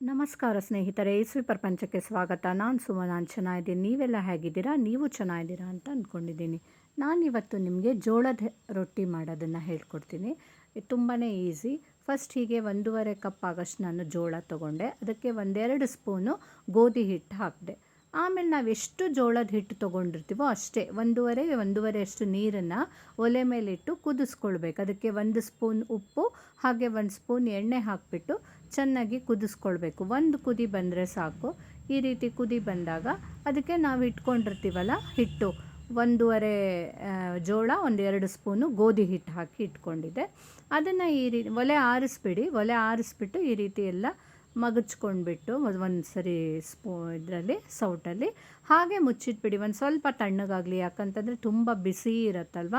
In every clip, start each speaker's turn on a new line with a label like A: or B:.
A: ನಮಸ್ಕಾರ ಸ್ನೇಹಿತರೆ, ಇಸ್ವಿ ಪ್ರಪಂಚಕ್ಕೆ ಸ್ವಾಗತ. ನಾನು ನಾನು ಚೆನ್ನಾಗಿದ್ದೀನಿ. ನೀವೆಲ್ಲ ಹೇಗಿದ್ದೀರಾ? ನೀವು ಚೆನ್ನಾಗಿದ್ದೀರಾ ಅಂತ ಅಂದ್ಕೊಂಡಿದ್ದೀನಿ. ನಾನಿವತ್ತು ನಿಮಗೆ ಜೋಳದ ರೊಟ್ಟಿ ಮಾಡೋದನ್ನು ಹೇಳ್ಕೊಡ್ತೀನಿ. ಇದು ತುಂಬಾ ಈಸಿ. ಫಸ್ಟ್ ಹೀಗೆ 1.5 ಕಪ್ ಆಗೋಷ್ಟು ನಾನು ಜೋಳ ತೊಗೊಂಡೆ. ಅದಕ್ಕೆ 1-2 ಸ್ಪೂನು ಗೋಧಿ ಹಿಟ್ಟು ಹಾಕಿದೆ. ಆಮೇಲೆ ನಾವು ಎಷ್ಟು ಜೋಳದ ಹಿಟ್ಟು ತೊಗೊಂಡಿರ್ತೀವೋ ಅಷ್ಟೇ ಒಂದೂವರೆ ಅಷ್ಟು ನೀರನ್ನು ಒಲೆ ಮೇಲಿಟ್ಟು ಕುದಿಸ್ಕೊಳ್ಬೇಕು. ಅದಕ್ಕೆ 1 ಸ್ಪೂನ್ ಉಪ್ಪು ಹಾಗೆ 1 ಸ್ಪೂನ್ ಎಣ್ಣೆ ಹಾಕಿಬಿಟ್ಟು ಚೆನ್ನಾಗಿ ಕುದಿಸ್ಕೊಳ್ಬೇಕು. ಒಂದು ಕುದಿ ಬಂದರೆ ಸಾಕು. ಈ ರೀತಿ ಕುದಿ ಬಂದಾಗ ಅದಕ್ಕೆ ನಾವು ಇಟ್ಕೊಂಡಿರ್ತೀವಲ್ಲ ಹಿಟ್ಟು, 1.5 ಜೋಳ 1-2 ಸ್ಪೂನು ಗೋಧಿ ಹಿಟ್ಟು ಹಾಕಿ ಇಟ್ಕೊಂಡಿದ್ದೆ. ಅದನ್ನು ಈ ರೀತಿ ಒಲೆ ಆರಿಸ್ಬಿಟ್ಟು ಈ ರೀತಿ ಎಲ್ಲ ಮಗಚ್ಕೊಂಡ್ಬಿಟ್ಟು ಒಂದು ಸರಿ ಇದರಲ್ಲಿ ಸೌಟಲ್ಲಿ ಹಾಗೆ ಮುಚ್ಚಿಟ್ಬಿಡಿ. ಒಂದು ಸ್ವಲ್ಪ ತಣ್ಣಗಾಗಲಿ, ಯಾಕಂತಂದರೆ ತುಂಬ ಬಿಸಿ ಇರುತ್ತಲ್ವ.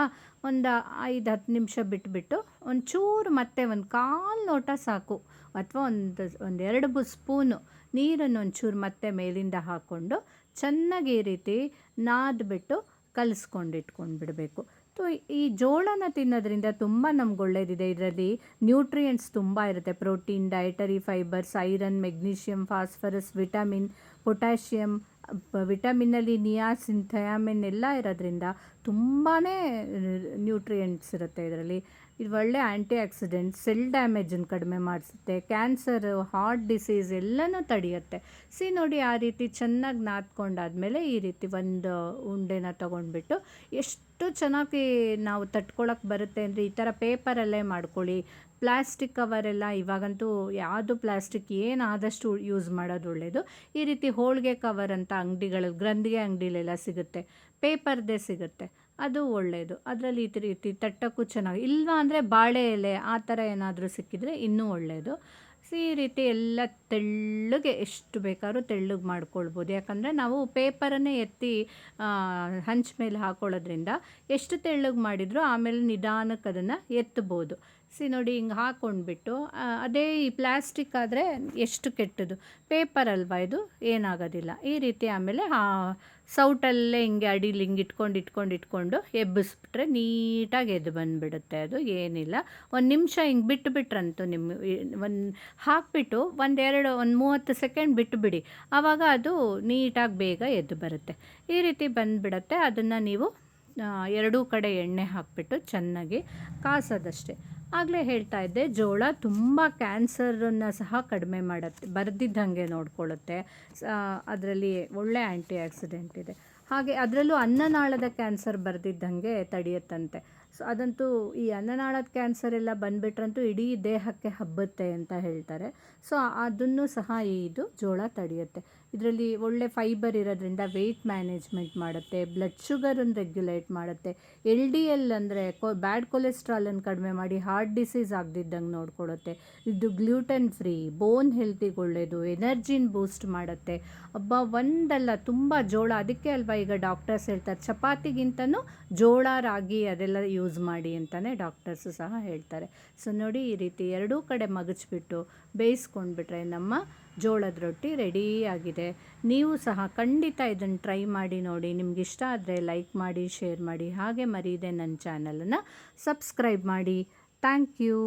A: ಒಂದು 5-10 ನಿಮಿಷ ಬಿಟ್ಬಿಟ್ಟು ಒಂಚೂರು ಮತ್ತೆ 1/4 ಲೋಟ ಸಾಕು, ಅಥವಾ ಒಂದು 2 ಸ್ಪೂನು ನೀರನ್ನು ಒಂಚೂರು ಮತ್ತೆ ಮೇಲಿಂದ ಹಾಕ್ಕೊಂಡು ಚೆನ್ನಾಗಿ ಈ ರೀತಿ ನಾದ್ಬಿಟ್ಟು ಇಟ್ಕೊಂಡ್ಬಿಡಬೇಕು. ಈ ಜೋಳನ ತಿನ್ನೋದ್ರಿಂದ ತುಂಬ ನಮ್ಗೆ ಒಳ್ಳೆಯದಿದೆ. ಇದರಲ್ಲಿ ನ್ಯೂಟ್ರಿಯೆಂಟ್ಸ್ ತುಂಬ ಇರುತ್ತೆ. Protein, dietary fibres, iron, magnesium, phosphorus, vitamin, potassium, ವಿಟಮಿನಲ್ಲಿ ನಿಯಾಸಿನ್, ಥಯಾಮಿನ್ ಎಲ್ಲ ಇರೋದ್ರಿಂದ ತುಂಬಾ ನ್ಯೂಟ್ರಿಯೆಂಟ್ಸ್ ಇರುತ್ತೆ ಇದರಲ್ಲಿ. ಇದು ಒಳ್ಳೆ ಆ್ಯಂಟಿ ಆಕ್ಸಿಡೆಂಟ್, ಸೆಲ್ ಡ್ಯಾಮೇಜನ್ನು ಕಡಿಮೆ ಮಾಡಿಸುತ್ತೆ, ಕ್ಯಾನ್ಸರ್, ಹಾರ್ಟ್ ಡಿಸೀಸ್ ಎಲ್ಲನೂ ತಡೆಯುತ್ತೆ. ನೋಡಿ, ಆ ರೀತಿ ಚೆನ್ನಾಗಿ ನಾದ್ಕೊಂಡಾದಮೇಲೆ ಈ ರೀತಿ ಒಂದು ಉಂಡೆನ ತೊಗೊಂಡ್ಬಿಟ್ಟು ಎಷ್ಟು ಚೆನ್ನಾಗಿ ನಾವು ತಟ್ಕೊಳಕ್ಕೆ ಬರುತ್ತೆ ಅಂದರೆ ಈ ಥರ ಪೇಪರಲ್ಲೇ ಮಾಡ್ಕೊಳ್ಳಿ. ಪ್ಲಾಸ್ಟಿಕ್ ಕವರೆಲ್ಲ ಇವಾಗಂತೂ ಯಾವುದು ಪ್ಲಾಸ್ಟಿಕ್ ಏನಾದಷ್ಟು ಯೂಸ್ ಮಾಡೋದು ಒಳ್ಳೆಯದು. ಈ ರೀತಿ ಹೋಳಿಗೆ ಕವರ್ ಅಂತ ಅಂಗಡಿಗಳಲ್ಲಿ, ಗ್ರಂಥಿಗೆ ಅಂಗಡಿಲೆಲ್ಲ ಸಿಗುತ್ತೆ, ಪೇಪರ್ದೇ ಸಿಗುತ್ತೆ, ಅದು ಒಳ್ಳೆಯದು. ಅದರಲ್ಲಿ ಈ ರೀತಿ ತಟ್ಟಕ್ಕೂ ಚೆನ್ನಾಗಿ, ಇಲ್ಲ ಅಂದರೆ ಬಾಳೆ ಎಲೆ ಆ ಥರ ಏನಾದರೂ ಸಿಕ್ಕಿದರೆ ಇನ್ನೂ ಒಳ್ಳೆಯದು. ಈ ರೀತಿ ಎಲ್ಲ ತೆಳ್ಳಗೆ ಎಷ್ಟು ಬೇಕಾದ್ರೂ ತೆಳ್ಳಗೆ ಮಾಡ್ಕೊಳ್ಬೋದು. ಯಾಕಂದರೆ ನಾವು ಪೇಪರನ್ನೇ ಎತ್ತಿ ಹಂಚ್ ಮೇಲೆ ಹಾಕೊಳ್ಳೋದ್ರಿಂದ ಎಷ್ಟು ತೆಳ್ಳಗೆ ಮಾಡಿದರೂ ಆಮೇಲೆ ನಿಧಾನಕ್ಕೆ ಅದನ್ನು ಎತ್ತಬೋದು. ನೋಡಿ, ಹಿಂಗೆ ಹಾಕ್ಕೊಂಡ್ಬಿಟ್ಟು ಅದೇ ಈ ಪ್ಲಾಸ್ಟಿಕ್ ಆದರೆ ಎಷ್ಟು ಕೆಟ್ಟದು, ಪೇಪರ್ ಅಲ್ವಾ ಇದು, ಏನಾಗೋದಿಲ್ಲ. ಈ ರೀತಿ ಆಮೇಲೆ ಸೌಟಲ್ಲೇ ಹಿಂಗೆ ಅಡಿಲಿ ಹಿಂಗೆ ಇಟ್ಕೊಂಡು ಎಬ್ಬಿಸ್ಬಿಟ್ರೆ ನೀಟಾಗಿ ಎದ್ದು ಬಂದುಬಿಡುತ್ತೆ. ಅದು ಏನಿಲ್ಲ, 1 ನಿಮಿಷ ಹಿಂಗೆ ಬಿಟ್ಟುಬಿಟ್ರಂತೂ ಹಾಕಿಬಿಟ್ಟು ಒಂದು 30 ಸೆಕೆಂಡ್ ಬಿಟ್ಟುಬಿಡಿ, ಆವಾಗ ಅದು ನೀಟಾಗಿ ಬೇಗ ಎದ್ದು ಬರುತ್ತೆ. ಈ ರೀತಿ ಬಂದುಬಿಡುತ್ತೆ. ಅದನ್ನು ನೀವು ಎರಡೂ ಕಡೆ ಎಣ್ಣೆ ಹಾಕಿಬಿಟ್ಟು ಚೆನ್ನಾಗಿ ಕಾಸೋದಷ್ಟೇ. ಆಗಲೇ ಹೇಳ್ತಾ ಇದ್ದೆ, ಜೋಳ ತುಂಬ ಕ್ಯಾನ್ಸರನ್ನು ಸಹ ಕಡಿಮೆ ಮಾಡುತ್ತೆ, ಬರ್ದಿದ್ದಂಗೆ ನೋಡ್ಕೊಳ್ಳುತ್ತೆ. ಅದರಲ್ಲಿ ಒಳ್ಳೆ ಆ್ಯಂಟಿ ಆಕ್ಸಿಡೆಂಟ್ ಇದೆ. ಹಾಗೆ ಅದರಲ್ಲೂ ಅನ್ನನಾಳದ ಕ್ಯಾನ್ಸರ್ ಬರ್ದಿದ್ದಂಗೆ ತಡೆಯುತ್ತಂತೆ. ಅದಂತೂ ಈ ಅನ್ನನಾಳದ ಕ್ಯಾನ್ಸರ್ ಎಲ್ಲ ಬಂದುಬಿಟ್ರಂತೂ ಇಡೀ ದೇಹಕ್ಕೆ ಹಬ್ಬುತ್ತೆ ಅಂತ ಹೇಳ್ತಾರೆ. ಅದನ್ನು ಸಹ ಇದು ಜೋಳ ತಡೆಯುತ್ತೆ. ಇದರಲ್ಲಿ ಒಳ್ಳೆ ಫೈಬರ್ ಇರೋದ್ರಿಂದ ವೆಯ್ಟ್ ಮ್ಯಾನೇಜ್ಮೆಂಟ್ ಮಾಡುತ್ತೆ, ಬ್ಲಡ್ ಶುಗರನ್ನು ರೆಗ್ಯುಲೇಟ್ ಮಾಡುತ್ತೆ, LDL ಅಂದರೆ ಬ್ಯಾಡ್ ಕೊಲೆಸ್ಟ್ರಾಲನ್ನು ಕಡಿಮೆ ಮಾಡಿ ಹಾರ್ಟ್ ಡಿಸೀಸ್ ಆಗದಿದ್ದಂಗೆ ನೋಡ್ಕೊಳ್ಳುತ್ತೆ. ಇದು ಗ್ಲೂಟನ್ ಫ್ರೀ, ಬೋನ್ ಹೆಲ್ತಿಗೆ ಒಳ್ಳೆಯದು, ಎನರ್ಜಿನ ಬೂಸ್ಟ್ ಮಾಡುತ್ತೆ. ಒಂದಲ್ಲ ತುಂಬ ಜೋಳ, ಅದಕ್ಕೆ ಅಲ್ವಾ ಈಗ ಡಾಕ್ಟರ್ಸ್ ಹೇಳ್ತಾರೆ ಚಪಾತಿಗಿಂತನೂ ಜೋಳ, ರಾಗಿ ಅದೆಲ್ಲ ಯೂಸ್ ಮಾಡಿ ಅಂತಲೇ ಡಾಕ್ಟರ್ಸು ಸಹ ಹೇಳ್ತಾರೆ. ನೋಡಿ, ಈ ರೀತಿ ಎರಡೂ ಕಡೆ ಮಗಚ್ಬಿಟ್ಟು ಬೇಯಿಸ್ಕೊಂಡ್ಬಿಟ್ರೆ ನಮ್ಮ ಜೋಳದ ರೊಟ್ಟಿ ರೆಡಿಯಾಗಿದೆ. ನೀವು ಸಹ ಖಂಡಿತ ಇದನ್ನು ಟ್ರೈ ಮಾಡಿ ನೋಡಿ. ನಿಮ್ಗೆ ಇಷ್ಟ ಆದರೆ ಲೈಕ್ ಮಾಡಿ, ಶೇರ್ ಮಾಡಿ, ಹಾಗೆ ಮರೀದೆ ನನ್ನ ಚಾನಲನ್ನು ಸಬ್ಸ್ಕ್ರೈಬ್ ಮಾಡಿ. Thank you.